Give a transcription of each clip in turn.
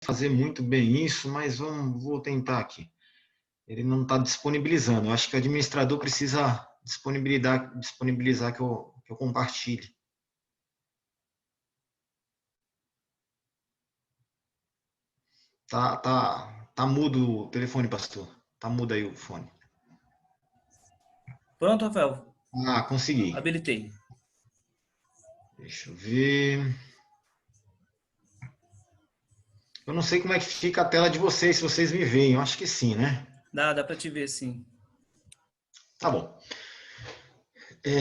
fazer muito bem isso, mas vou tentar aqui. Ele não está disponibilizando. Eu acho que o administrador precisa disponibilizar que eu compartilhe. Tá mudo o telefone, pastor. Tá mudo aí o fone. Pronto, Rafael. Ah, consegui. Habilitei. Deixa eu ver. Eu não sei como é que fica a tela de vocês, se vocês me veem. Eu acho que sim, né? Dá para te ver, sim. Tá bom.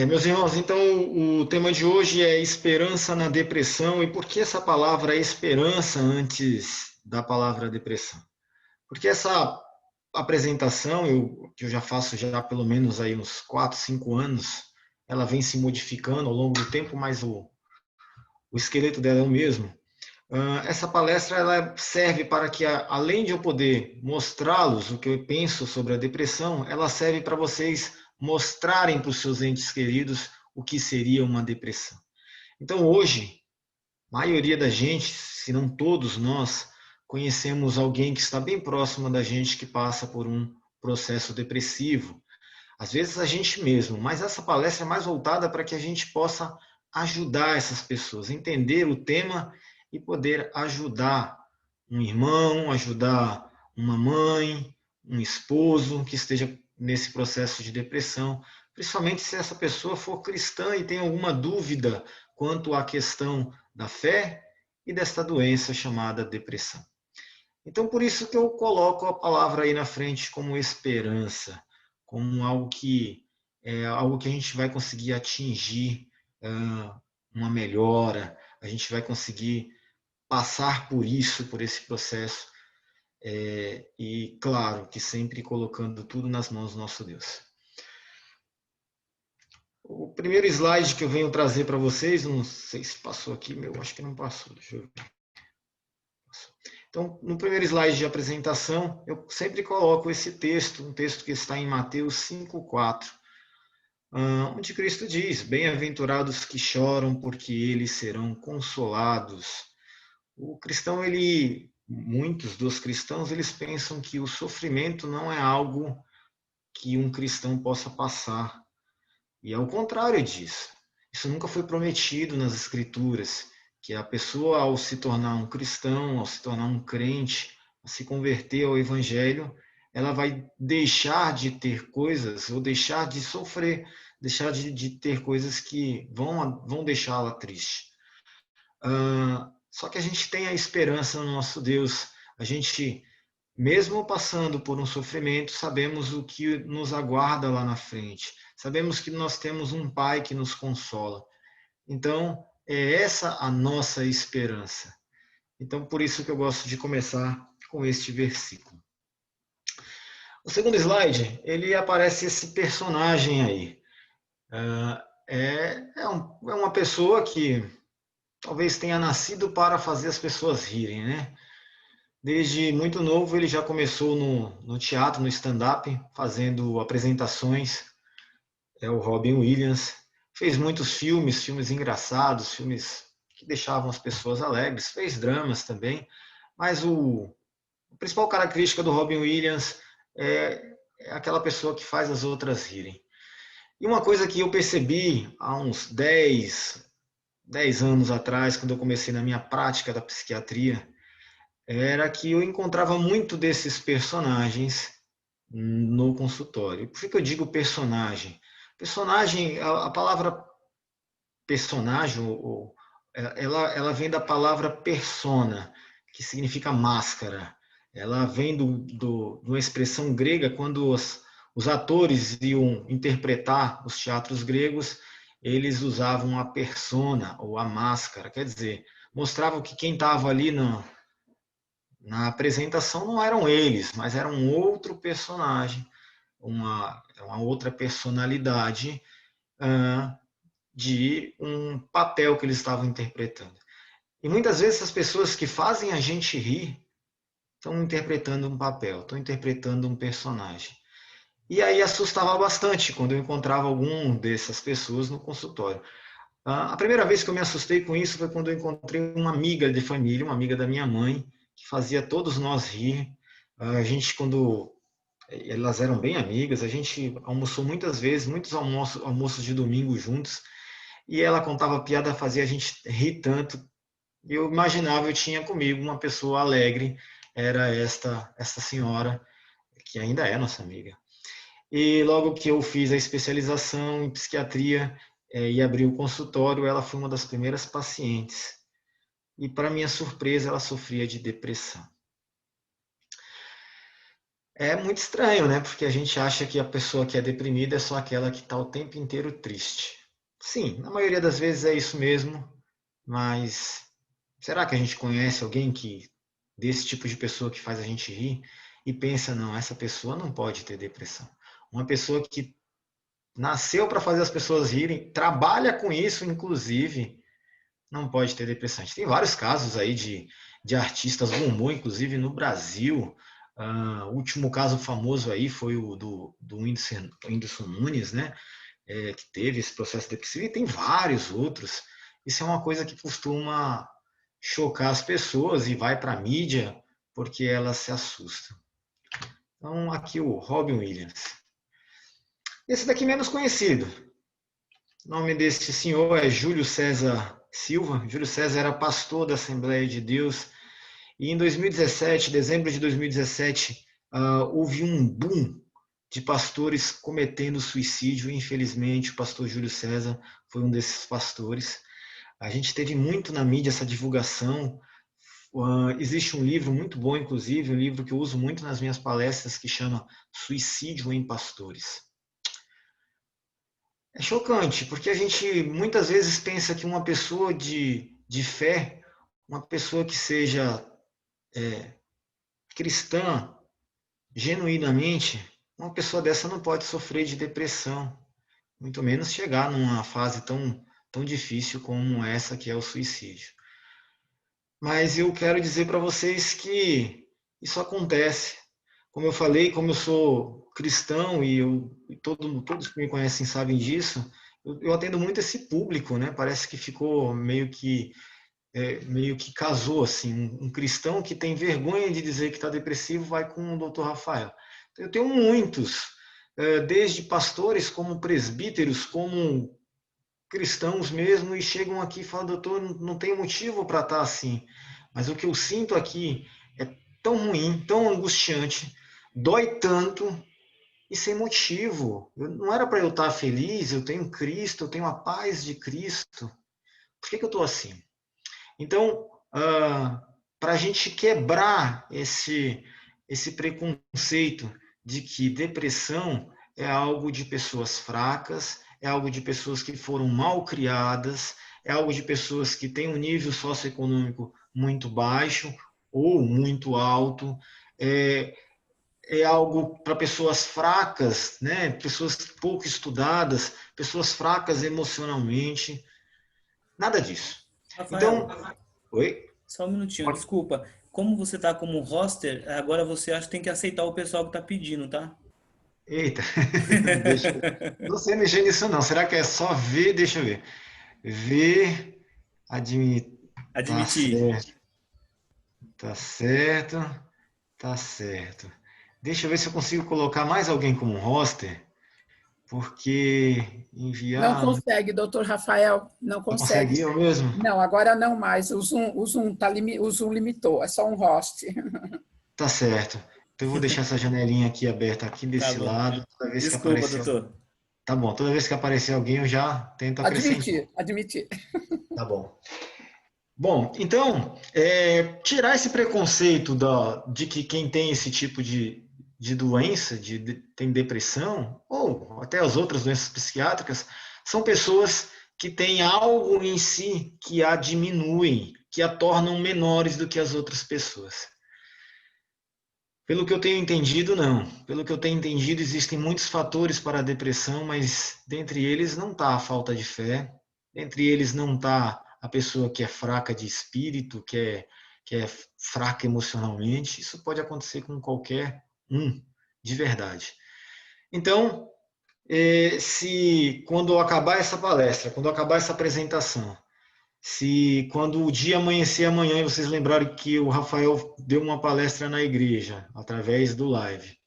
Meus irmãos, então o tema de hoje é esperança na depressão. E por que essa palavra esperança antes da palavra depressão? Porque essa apresentação, que eu já faço já há pelo menos aí uns 4, 5 anos, ela vem se modificando ao longo do tempo, mas o esqueleto dela é o mesmo. Essa palestra ela serve para que, além de eu poder mostrá-los o que eu penso sobre a depressão, ela serve para vocês mostrarem para os seus entes queridos o que seria uma depressão. Então, hoje, a maioria da gente, se não todos nós, conhecemos alguém que está bem próximo da gente que passa por um processo depressivo. Às vezes a gente mesmo, mas essa palestra é mais voltada para que a gente possa ajudar essas pessoas, entender o tema e poder ajudar um irmão, ajudar uma mãe, um esposo que esteja nesse processo de depressão, principalmente se essa pessoa for cristã e tem alguma dúvida quanto à questão da fé e desta doença chamada depressão. Então, por isso que eu coloco a palavra aí na frente como esperança, como algo que a gente vai conseguir atingir uma melhora, a gente vai conseguir passar por isso, por esse processo, e claro que sempre colocando tudo nas mãos do nosso Deus. O primeiro slide que eu venho trazer para vocês, não sei se passou aqui, acho que não passou, deixa eu ver. Então, no primeiro slide de apresentação, eu sempre coloco esse texto, um texto que está em Mateus 5,4, onde Cristo diz: bem-aventurados que choram, porque eles serão consolados. O cristão, muitos dos cristãos, eles pensam que o sofrimento não é algo que um cristão possa passar. E é o contrário disso. Isso nunca foi prometido nas Escrituras, que a pessoa, ao se tornar um cristão, ao se tornar um crente, a se converter ao Evangelho, ela vai deixar de ter coisas, ou deixar de sofrer, deixar de ter coisas que vão deixá-la triste. Só que a gente tem a esperança no nosso Deus. A gente, mesmo passando por um sofrimento, sabemos o que nos aguarda lá na frente. Sabemos que nós temos um Pai que nos consola. Então, é essa a nossa esperança. Então, por isso que eu gosto de começar com este versículo. O segundo slide, ele aparece esse personagem aí. É uma pessoa que talvez tenha nascido para fazer as pessoas rirem, né? Desde muito novo ele já começou no teatro, no stand-up, fazendo apresentações. É o Robin Williams. Fez muitos filmes engraçados, filmes que deixavam as pessoas alegres. Fez dramas também. Mas a principal característica do Robin Williams é aquela pessoa que faz as outras rirem. E uma coisa que eu percebi há uns 10 anos atrás, quando eu comecei na minha prática da psiquiatria, era que eu encontrava muito desses personagens no consultório. Por que eu digo personagem? Personagem, a palavra personagem, ela vem da palavra persona, que significa máscara. Ela vem de uma expressão grega, quando os atores iam interpretar os teatros gregos, eles usavam a persona, ou a máscara, quer dizer, mostravam que quem estava ali na apresentação não eram eles, mas era um outro personagem, uma outra personalidade de um papel que eles estavam interpretando. E muitas vezes as pessoas que fazem a gente rir estão interpretando um papel, estão interpretando um personagem. E aí assustava bastante quando eu encontrava algum dessas pessoas no consultório. A primeira vez que eu me assustei com isso foi quando eu encontrei uma amiga de família, uma amiga da minha mãe, que fazia todos nós rir. A gente, quando elas eram bem amigas, a gente almoçou muitas vezes, muitos almoços de domingo juntos, e ela contava piada, fazia a gente rir tanto. Eu imaginava, eu tinha comigo uma pessoa alegre, era esta senhora, que ainda é nossa amiga. E logo que eu fiz a especialização em psiquiatria e abri o consultório, ela foi uma das primeiras pacientes. E, para minha surpresa, ela sofria de depressão. É muito estranho, né? Porque a gente acha que a pessoa que é deprimida é só aquela que está o tempo inteiro triste. Sim, na maioria das vezes é isso mesmo, mas será que a gente conhece alguém que desse tipo de pessoa que faz a gente rir e pensa, não, essa pessoa não pode ter depressão. Uma pessoa que nasceu para fazer as pessoas rirem, trabalha com isso, inclusive, não pode ter depressão. A gente tem vários casos aí de artistas do humor, inclusive no Brasil. O último caso famoso aí foi o do Whindersson Nunes, né? Que teve esse processo depressivo, e tem vários outros. Isso é uma coisa que costuma chocar as pessoas e vai para a mídia porque elas se assustam. Então, aqui o Robin Williams. Esse daqui menos conhecido. O nome desse senhor é Júlio César Silva. Júlio César era pastor da Assembleia de Deus. E em 2017, dezembro de 2017, houve um boom de pastores cometendo suicídio. Infelizmente, o pastor Júlio César foi um desses pastores. A gente teve muito na mídia essa divulgação. Existe um livro muito bom, inclusive, um livro que eu uso muito nas minhas palestras, que chama Suicídio em Pastores. É chocante, porque a gente muitas vezes pensa que uma pessoa de fé, uma pessoa que seja cristã genuinamente, uma pessoa dessa não pode sofrer de depressão, muito menos chegar numa fase tão difícil como essa que é o suicídio. Mas eu quero dizer para vocês que isso acontece. Como eu falei, como eu sou cristão e todos que me conhecem sabem disso, eu atendo muito esse público, né? Parece que ficou meio que casou assim, um cristão que tem vergonha de dizer que está depressivo vai com o Dr. Rafael. Eu tenho muitos, desde pastores como presbíteros, como cristãos mesmo, e chegam aqui e falam, doutor, não tem motivo para estar assim, mas o que eu sinto aqui é tão ruim, tão angustiante, dói tanto e sem motivo. Não era para eu estar feliz, eu tenho Cristo, eu tenho a paz de Cristo. Por que eu estou assim? Então, para a gente quebrar esse preconceito de que depressão é algo de pessoas fracas, é algo de pessoas que foram mal criadas, é algo de pessoas que têm um nível socioeconômico muito baixo ou muito alto, é algo para pessoas fracas, né? Pessoas pouco estudadas, pessoas fracas emocionalmente, nada disso. Então, Rafael, oi? só um minutinho, desculpa. Como você tá como roster, agora você acha que tem que aceitar o pessoal que tá pedindo, tá? Eita, deixa eu... Não sei mexer nisso não. Será que é só ver? Deixa eu ver. Ver, admitir. Tá Admitir. certo, tá certo, tá certo. Deixa eu ver se eu consigo colocar mais alguém como roster, porque Não enviar. consegue, doutor Rafael, não Não consegue. consegue eu mesmo? Não, agora não mais. O Zoom limitou, é só um host. Tá certo. Então eu vou deixar essa janelinha aqui aberta aqui Tá desse bom. lado. Toda vez que Desculpa, aparecer. doutor. Tá bom, toda vez que aparecer alguém eu já tento acrescentar. Admitir, admitir. Tá bom. Bom, então, tirar esse preconceito de que quem tem esse tipo de doença, tem depressão, ou até as outras doenças psiquiátricas, são pessoas que têm algo em si que a diminuem, que a tornam menores do que as outras pessoas. Pelo que eu tenho entendido, não. Pelo que eu tenho entendido, existem muitos fatores para a depressão, mas dentre eles não está a falta de fé, dentre eles não está a pessoa que é fraca de espírito, que é fraca emocionalmente. Isso pode acontecer com qualquer um, de verdade. Então, se quando acabar essa palestra, quando acabar essa apresentação, Se quando o dia amanhecer amanhã e vocês lembrarem que o Rafael deu uma palestra na igreja, através do live.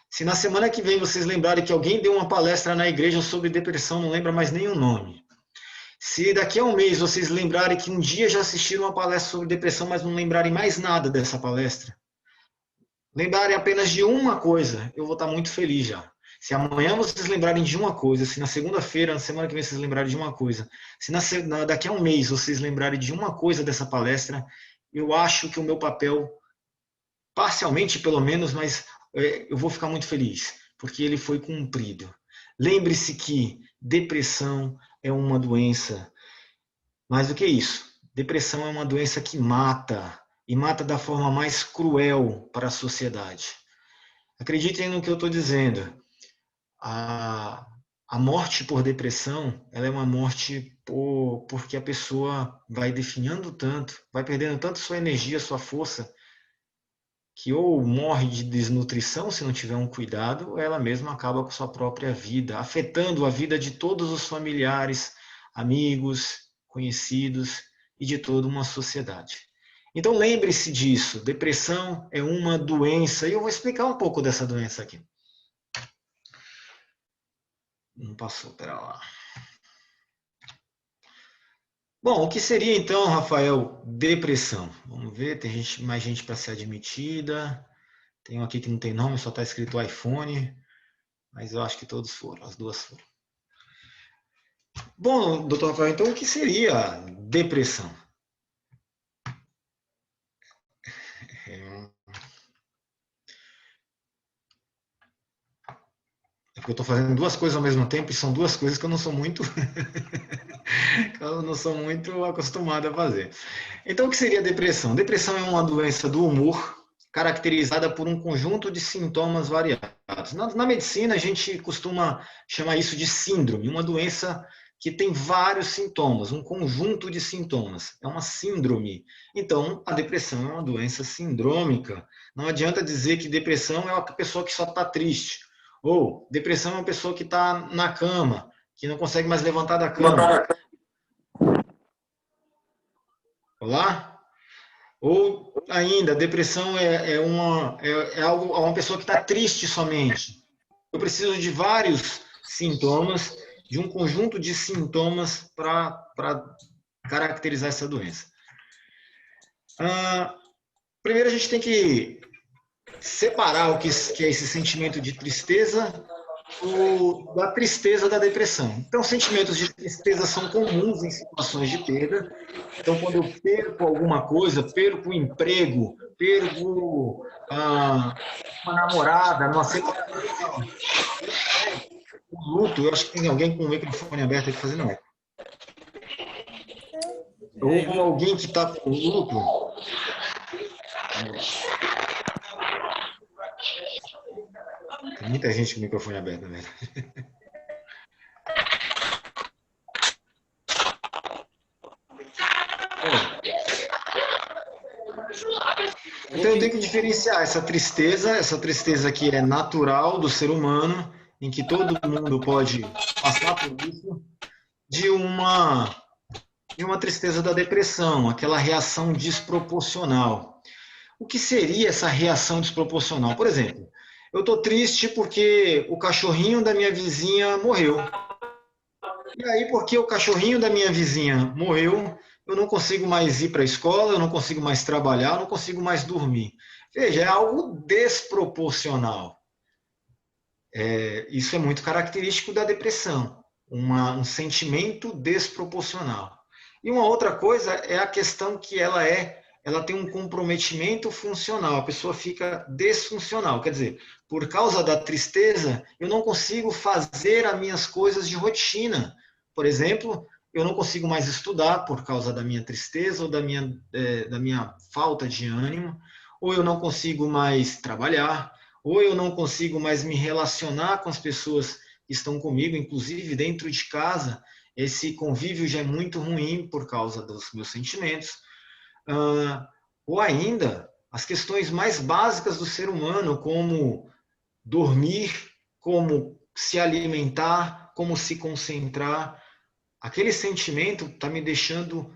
Se na semana que vem vocês lembrarem que alguém deu uma palestra na igreja sobre depressão, não lembra mais nenhum nome. Se daqui a um mês vocês lembrarem que um dia já assistiram uma palestra sobre depressão, mas não lembrarem mais nada dessa palestra, lembrarem apenas de uma coisa, eu vou estar muito feliz já. Se amanhã vocês lembrarem de uma coisa, se na segunda-feira, na semana que vem vocês lembrarem de uma coisa, se daqui a um mês vocês lembrarem de uma coisa dessa palestra, eu acho que o meu papel, parcialmente pelo menos, mas eu vou ficar muito feliz, porque ele foi cumprido. Lembre-se que depressão é uma doença. Mais do que isso, depressão é uma doença que mata, e mata da forma mais cruel para a sociedade. Acreditem no que eu estou dizendo. A morte por depressão, ela é uma morte porque a pessoa vai definhando tanto, vai perdendo tanto sua energia, sua força, que ou morre de desnutrição se não tiver um cuidado, ou ela mesma acaba com sua própria vida, afetando a vida de todos os familiares, amigos, conhecidos e de toda uma sociedade. Então lembre-se disso, depressão é uma doença, e eu vou explicar um pouco dessa doença aqui. Não passou, pera lá. Bom, o que seria então, Rafael, depressão? Vamos ver, tem mais gente para ser admitida. Tem um aqui que não tem nome, só está escrito iPhone, mas eu acho que todos foram, as duas foram. Bom, doutor Rafael, então o que seria depressão? É porque eu estou fazendo duas coisas ao mesmo tempo e são duas coisas que eu não sou muito eu não sou muito acostumado a fazer. Então, o que seria depressão? Depressão é uma doença do humor caracterizada por um conjunto de sintomas variados. Na medicina, a gente costuma chamar isso de síndrome, uma doença que tem vários sintomas, um conjunto de sintomas. É uma síndrome. Então, a depressão é uma doença sindrômica. Não adianta dizer que depressão é uma pessoa que só está triste. Ou depressão é uma pessoa que está na cama, que não consegue mais levantar da cama. Olá? Ou ainda, depressão é uma pessoa que está triste somente. Eu preciso de vários sintomas, de um conjunto de sintomas para caracterizar essa doença. Primeiro, a gente tem que separar o que é esse sentimento de tristeza da tristeza da depressão. Então, sentimentos de tristeza são comuns em situações de perda. Então, quando eu perco alguma coisa, perco o emprego, perco uma namorada, uma separação, o luto, eu acho que tem alguém com o microfone aberto aqui fazendo eco. Ou alguém que está com luto. Tem muita gente com o microfone aberto, né? Então eu tenho que diferenciar essa tristeza que é natural do ser humano, em que todo mundo pode passar por isso, de uma tristeza da depressão, aquela reação desproporcional. O que seria essa reação desproporcional? Por exemplo, eu estou triste porque o cachorrinho da minha vizinha morreu. E aí, porque o cachorrinho da minha vizinha morreu, eu não consigo mais ir para a escola, eu não consigo mais trabalhar, eu não consigo mais dormir. Veja, é algo desproporcional. Isso é muito característico da depressão, um sentimento desproporcional. E uma outra coisa é a questão que ela tem um comprometimento funcional, a pessoa fica desfuncional, quer dizer, por causa da tristeza, eu não consigo fazer as minhas coisas de rotina. Por exemplo, eu não consigo mais estudar por causa da minha tristeza ou da minha falta de ânimo, ou eu não consigo mais trabalhar, ou eu não consigo mais me relacionar com as pessoas que estão comigo, inclusive dentro de casa, esse convívio já é muito ruim por causa dos meus sentimentos. Ou ainda, as questões mais básicas do ser humano, como dormir, como se alimentar, como se concentrar, aquele sentimento está me deixando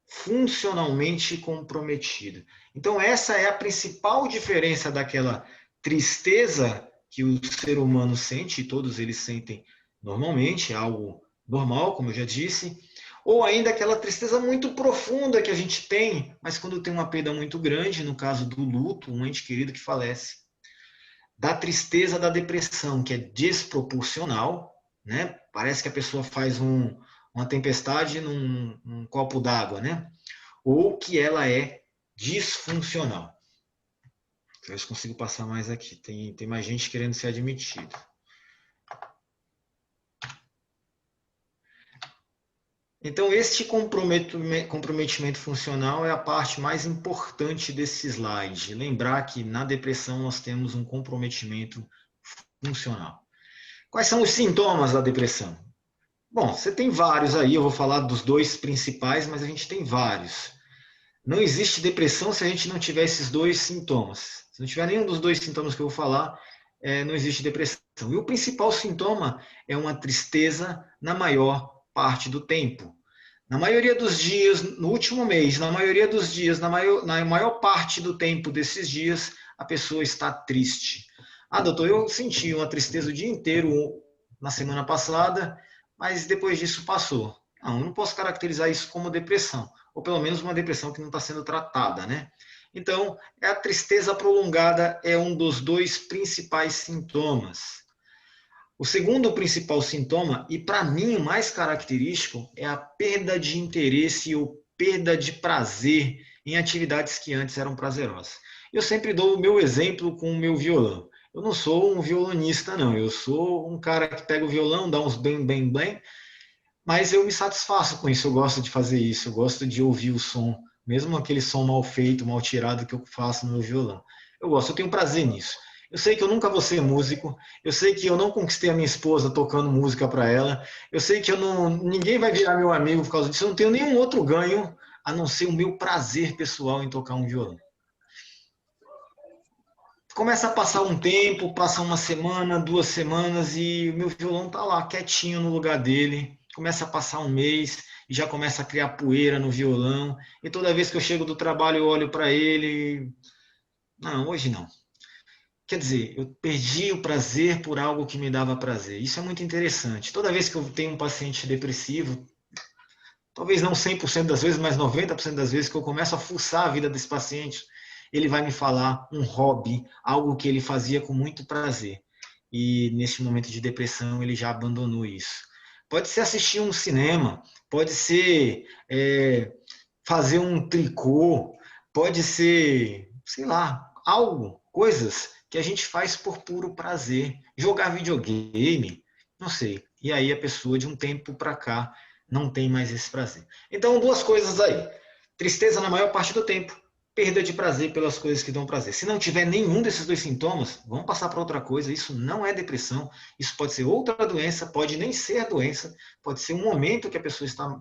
funcionalmente comprometido. Então, essa é a principal diferença daquela tristeza que o ser humano sente, e todos eles sentem normalmente, é algo normal, como eu já disse, ou ainda aquela tristeza muito profunda que a gente tem, mas quando tem uma perda muito grande, no caso do luto, um ente querido que falece, da tristeza da depressão, que é desproporcional, né? Parece que a pessoa faz uma tempestade num copo d'água, né? Ou que ela é disfuncional. Deixa eu ver se consigo passar mais aqui. Tem mais gente querendo ser admitido. Então, este comprometimento funcional é a parte mais importante desse slide. Lembrar que na depressão nós temos um comprometimento funcional. Quais são os sintomas da depressão? Bom, você tem vários aí, eu vou falar dos dois principais, mas a gente tem vários. Não existe depressão se a gente não tiver esses dois sintomas. Se não tiver nenhum dos dois sintomas que eu vou falar, não existe depressão. E o principal sintoma é uma tristeza na maior parte do tempo. Na maioria dos dias, no último mês, na maioria dos dias, na maior parte do tempo desses dias, a pessoa está triste. Ah, doutor, eu senti uma tristeza o dia inteiro na semana passada, mas depois disso passou. Não, eu não posso caracterizar isso como depressão, ou pelo menos uma depressão que não está sendo tratada, né? Então, a tristeza prolongada é um dos dois principais sintomas. O segundo principal sintoma, e para mim o mais característico, é a perda de interesse ou perda de prazer em atividades que antes eram prazerosas. Eu sempre dou o meu exemplo com o meu violão. Eu não sou um violonista, não. Eu sou um cara que pega o violão, dá uns bem, bem, bem, mas eu me satisfaço com isso. Eu gosto de fazer isso. Eu gosto de ouvir o som, mesmo aquele som mal feito, mal tirado que eu faço no meu violão. Eu gosto, eu tenho prazer nisso. Eu sei que eu nunca vou ser músico, eu sei que eu não conquistei a minha esposa tocando música para ela, eu sei que ninguém vai virar meu amigo por causa disso, eu não tenho nenhum outro ganho a não ser o meu prazer pessoal em tocar um violão. Começa a passar um tempo, passa uma semana, 2 semanas e o meu violão tá lá quietinho no lugar dele. Começa a passar um mês e já começa a criar poeira no violão. E toda vez que eu chego do trabalho eu olho para ele, não, hoje não. Quer dizer, eu perdi o prazer por algo que me dava prazer. Isso é muito interessante. Toda vez que eu tenho um paciente depressivo, talvez não 100% das vezes, mas 90% das vezes que eu começo a fuçar a vida desse paciente, ele vai me falar um hobby, algo que ele fazia com muito prazer. E neste momento de depressão ele já abandonou isso. Pode ser assistir um cinema, pode ser fazer um tricô, pode ser, sei lá, algo, coisas que a gente faz por puro prazer. Jogar videogame, não sei. E aí a pessoa de um tempo para cá não tem mais esse prazer. Então, duas coisas aí. Tristeza na maior parte do tempo, perda de prazer pelas coisas que dão prazer. Se não tiver nenhum desses dois sintomas, vamos passar para outra coisa. Isso não é depressão, isso pode ser outra doença, pode nem ser doença, pode ser um momento que a pessoa está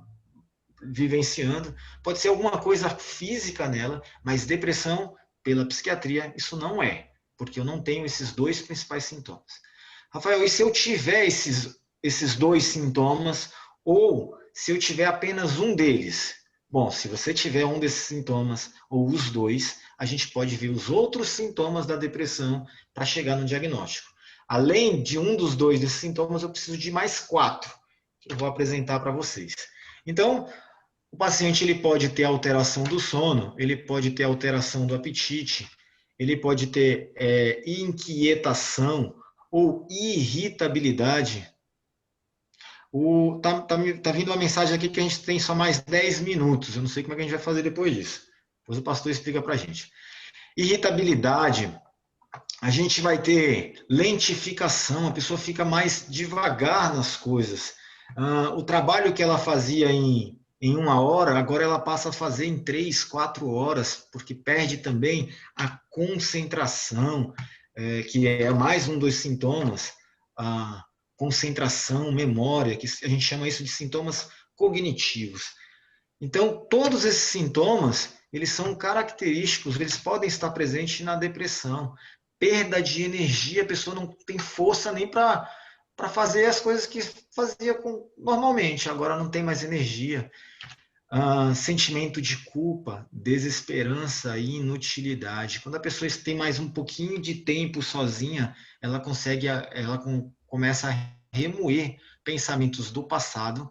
vivenciando, pode ser alguma coisa física nela, mas depressão, pela psiquiatria, isso não é, porque eu não tenho esses dois principais sintomas. Rafael, e se eu tiver esses dois sintomas, ou se eu tiver apenas um deles? Bom, se você tiver um desses sintomas, ou os dois, a gente pode ver os outros sintomas da depressão para chegar no diagnóstico. Além de um dos dois desses sintomas, eu preciso de mais 4, que eu vou apresentar para vocês. Então, o paciente ele pode ter alteração do sono, ele pode ter alteração do apetite, ele pode ter inquietação ou irritabilidade. Tá vindo uma mensagem aqui que a gente tem só mais 10 minutos. Eu não sei como é que a gente vai fazer depois disso. Depois o pastor explica para a gente. Irritabilidade, a gente vai ter lentificação, a pessoa fica mais devagar nas coisas. O trabalho que ela fazia em 1 hora, agora ela passa a fazer em 3, 4 horas, porque perde também a concentração, que é mais um dos sintomas, a concentração, memória, que a gente chama isso de sintomas cognitivos. Então, todos esses sintomas, eles são característicos, eles podem estar presentes na depressão. Perda de energia, a pessoa não tem força nem para para fazer as coisas que fazia normalmente. Agora não tem mais energia. Sentimento de culpa, desesperança e inutilidade. Quando a pessoa tem mais um pouquinho de tempo sozinha, ela começa a remoer pensamentos do passado,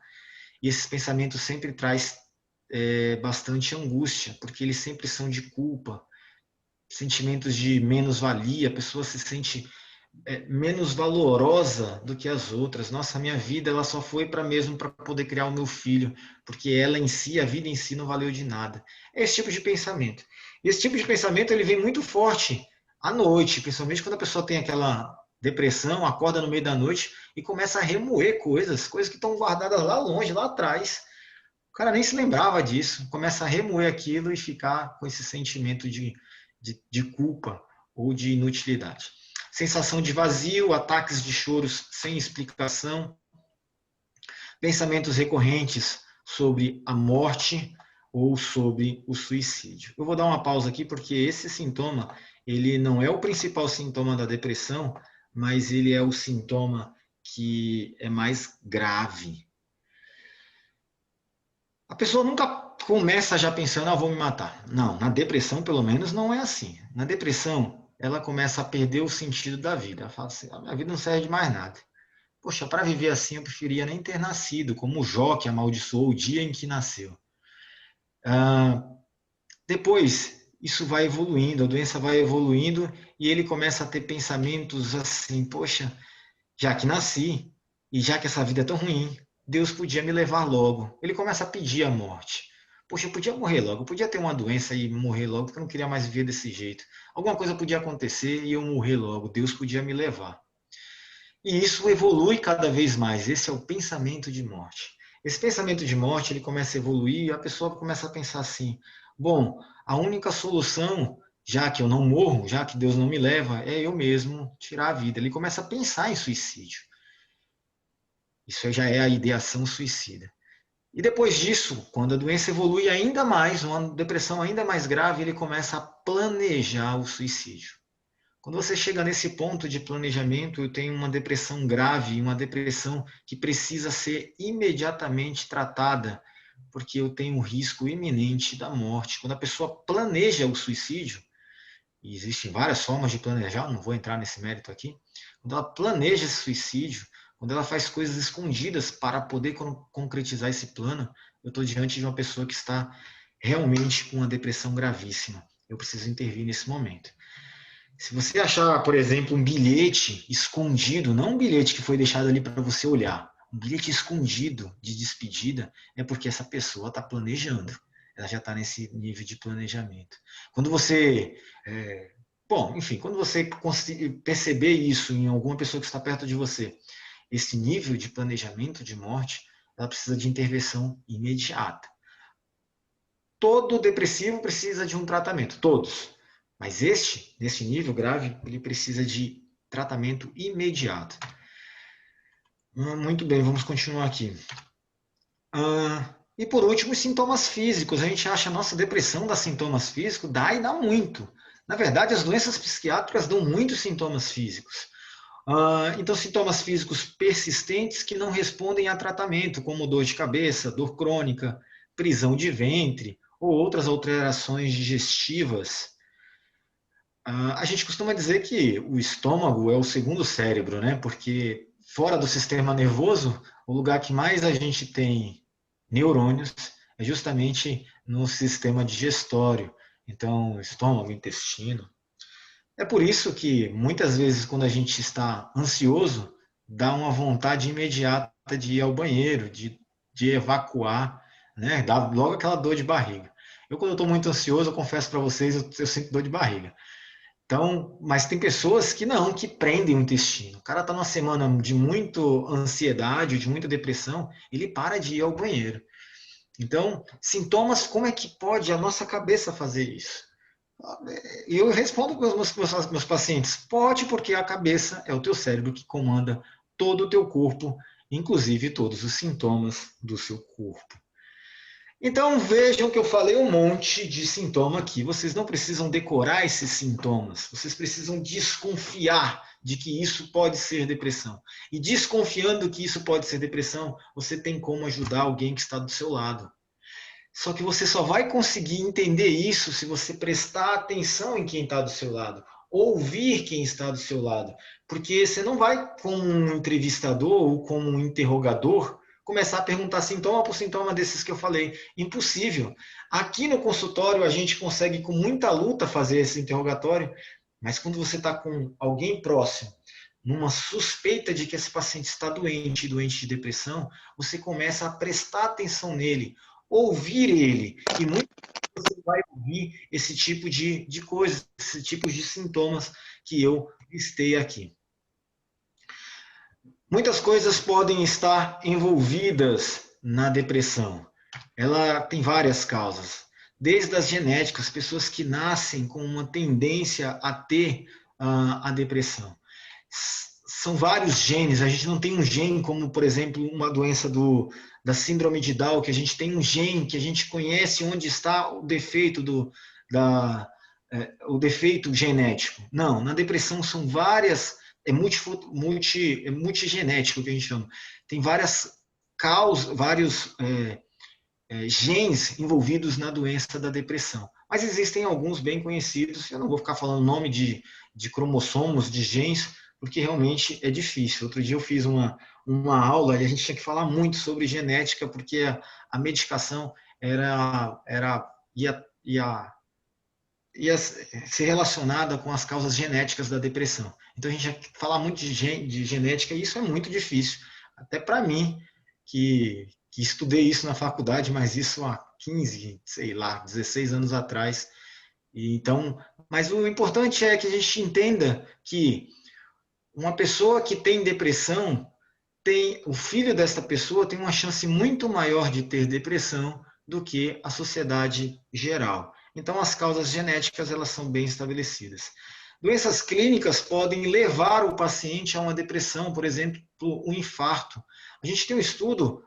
e esses pensamentos sempre traz bastante angústia, porque eles sempre são de culpa, sentimentos de menos-valia, a pessoa se sente menos valorosa do que as outras. Nossa, a minha vida ela só foi para mesmo para poder criar o meu filho, porque ela em si, a vida em si não valeu de nada. É esse tipo de pensamento. E esse tipo de pensamento ele vem muito forte à noite, principalmente quando a pessoa tem aquela depressão, acorda no meio da noite e começa a remoer coisas que estão guardadas lá longe, lá atrás. O cara nem se lembrava disso, começa a remoer aquilo e ficar com esse sentimento de culpa ou de inutilidade. Sensação de vazio, ataques de choros sem explicação, pensamentos recorrentes sobre a morte ou sobre o suicídio. Eu vou dar uma pausa aqui porque esse sintoma, ele não é o principal sintoma da depressão, mas ele é o sintoma que é mais grave. A pessoa nunca começa já pensando, vou me matar. Não, na depressão, pelo menos, não é assim. Na depressão, ela começa a perder o sentido da vida. Ela fala assim, a minha vida não serve de mais nada. Poxa, para viver assim, eu preferia nem ter nascido, como o Jó que amaldiçoou o dia em que nasceu. Depois, isso vai evoluindo, a doença vai evoluindo e ele começa a ter pensamentos assim, poxa, já que nasci e já que essa vida é tão ruim, Deus podia me levar logo. Ele começa a pedir a morte. Poxa, eu podia morrer logo, eu podia ter uma doença e morrer logo, porque eu não queria mais viver desse jeito. Alguma coisa podia acontecer e eu morrer logo, Deus podia me levar. E isso evolui cada vez mais, esse é o pensamento de morte. Esse pensamento de morte, ele começa a evoluir e a pessoa começa a pensar assim, bom, a única solução, já que eu não morro, já que Deus não me leva, é eu mesmo tirar a vida. Ele começa a pensar em suicídio. Isso já é a ideação suicida. E depois disso, quando a doença evolui ainda mais, uma depressão ainda mais grave, ele começa a planejar o suicídio. Quando você chega nesse ponto de planejamento, eu tenho uma depressão grave, uma depressão que precisa ser imediatamente tratada, porque eu tenho um risco iminente da morte. Quando a pessoa planeja o suicídio, e existem várias formas de planejar, não vou entrar nesse mérito aqui, quando ela planeja esse suicídio, quando ela faz coisas escondidas para poder concretizar esse plano, eu estou diante de uma pessoa que está realmente com uma depressão gravíssima. Eu preciso intervir nesse momento. Se você achar, por exemplo, um bilhete escondido, não um bilhete que foi deixado ali para você olhar, um bilhete escondido de despedida, é porque essa pessoa está planejando. Ela já está nesse nível de planejamento. Quando você quando você perceber isso em alguma pessoa que está perto de você, esse nível de planejamento de morte, ela precisa de intervenção imediata. Todo depressivo precisa de um tratamento, todos. Mas nesse nível grave, ele precisa de tratamento imediato. Muito bem, vamos continuar aqui. E por último, os sintomas físicos. A gente acha, nossa, depressão dá sintomas físicos? Dá e dá muito. Na verdade, as doenças psiquiátricas dão muitos sintomas físicos. Então, sintomas físicos persistentes que não respondem a tratamento, como dor de cabeça, dor crônica, prisão de ventre ou outras alterações digestivas. A gente costuma dizer que o estômago é o segundo cérebro, né? Porque fora do sistema nervoso, o lugar que mais a gente tem neurônios é justamente no sistema digestório. Então, estômago, intestino. É por isso que muitas vezes quando a gente está ansioso, dá uma vontade imediata de ir ao banheiro, de evacuar, né? Dá logo aquela dor de barriga. Eu, quando estou muito ansioso, eu confesso para vocês, eu sinto dor de barriga. Então, mas tem pessoas que não, que prendem o intestino. O cara está numa semana de muita ansiedade, de muita depressão, ele para de ir ao banheiro. Então, sintomas, como é que pode a nossa cabeça fazer isso? E eu respondo para os meus pacientes, pode, porque a cabeça é o teu cérebro que comanda todo o teu corpo, inclusive todos os sintomas do seu corpo. Então vejam que eu falei um monte de sintoma aqui. Vocês não precisam decorar esses sintomas. Vocês precisam desconfiar de que isso pode ser depressão. E desconfiando que isso pode ser depressão, você tem como ajudar alguém que está do seu lado. Só que você só vai conseguir entender isso se você prestar atenção em quem está do seu lado, ouvir quem está do seu lado. Porque você não vai, como um entrevistador ou como um interrogador, começar a perguntar sintoma por sintoma desses que eu falei. Impossível. Aqui no consultório a gente consegue com muita luta fazer esse interrogatório, mas quando você está com alguém próximo, numa suspeita de que esse paciente está doente de depressão, você começa a prestar atenção nele, ouvir ele, e muitas vezes você vai ouvir esse tipo de coisas, esse tipo de sintomas que eu listei aqui. Muitas coisas podem estar envolvidas na depressão. Ela tem várias causas, desde as genéticas, pessoas que nascem com uma tendência a ter a depressão. São vários genes, a gente não tem um gene como, por exemplo, uma doença da síndrome de Down, que a gente tem um gene que a gente conhece onde está o defeito o defeito genético. Não, na depressão são várias, é multigenético que a gente chama. Tem várias causas, vários genes envolvidos na doença da depressão. Mas existem alguns bem conhecidos, eu não vou ficar falando nome de cromossomos, de genes, porque realmente é difícil. Outro dia eu fiz uma aula e a gente tinha que falar muito sobre genética, porque a medicação ia ser relacionada com as causas genéticas da depressão. Então a gente ia falar muito de genética e isso é muito difícil. Até para mim, que estudei isso na faculdade, mas isso há 15, sei lá, 16 anos atrás. Então, mas o importante é que a gente entenda que uma pessoa que tem depressão, o filho dessa pessoa tem uma chance muito maior de ter depressão do que a sociedade geral. Então, as causas genéticas elas são bem estabelecidas. Doenças clínicas podem levar o paciente a uma depressão, por exemplo, um infarto. A gente tem um estudo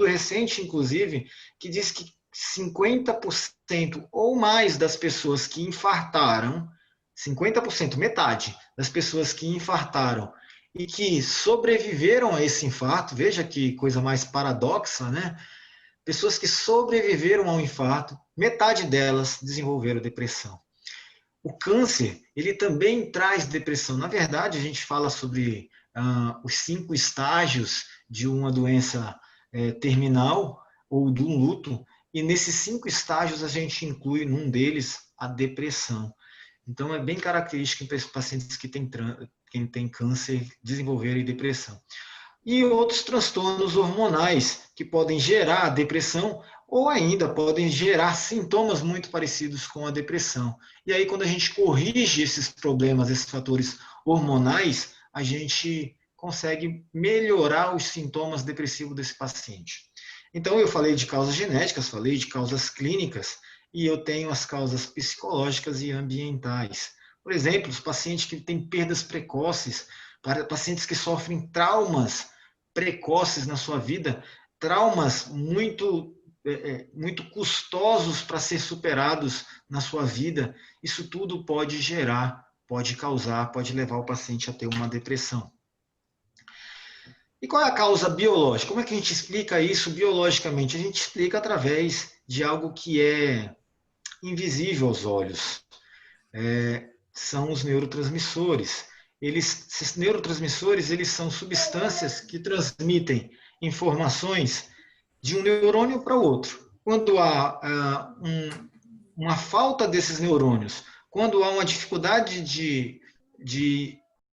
recente, inclusive, que diz que 50% ou mais das pessoas que infartaram, 50%, metade das pessoas que infartaram e que sobreviveram a esse infarto, veja que coisa mais paradoxa, né? Pessoas que sobreviveram ao infarto, metade delas desenvolveram depressão. O câncer, ele também traz depressão. Na verdade, a gente fala sobre os 5 estágios de uma doença terminal ou de um luto, e nesses 5 estágios a gente inclui num deles a depressão. Então, é bem característico em pacientes que têm câncer desenvolverem depressão. E outros transtornos hormonais que podem gerar depressão ou ainda podem gerar sintomas muito parecidos com a depressão. E aí, quando a gente corrige esses problemas, esses fatores hormonais, a gente consegue melhorar os sintomas depressivos desse paciente. Então, eu falei de causas genéticas, falei de causas clínicas, e eu tenho as causas psicológicas e ambientais. Por exemplo, os pacientes que têm perdas precoces, pacientes que sofrem traumas precoces na sua vida, traumas muito custosos para ser superados na sua vida, isso tudo pode gerar, pode causar, pode levar o paciente a ter uma depressão. E qual é a causa biológica? Como é que a gente explica isso biologicamente? A gente explica através de algo que é invisível aos olhos. São os neurotransmissores. Esses neurotransmissores, eles são substâncias que transmitem informações de um neurônio para o outro. Quando há uma falta desses neurônios, quando há uma dificuldade de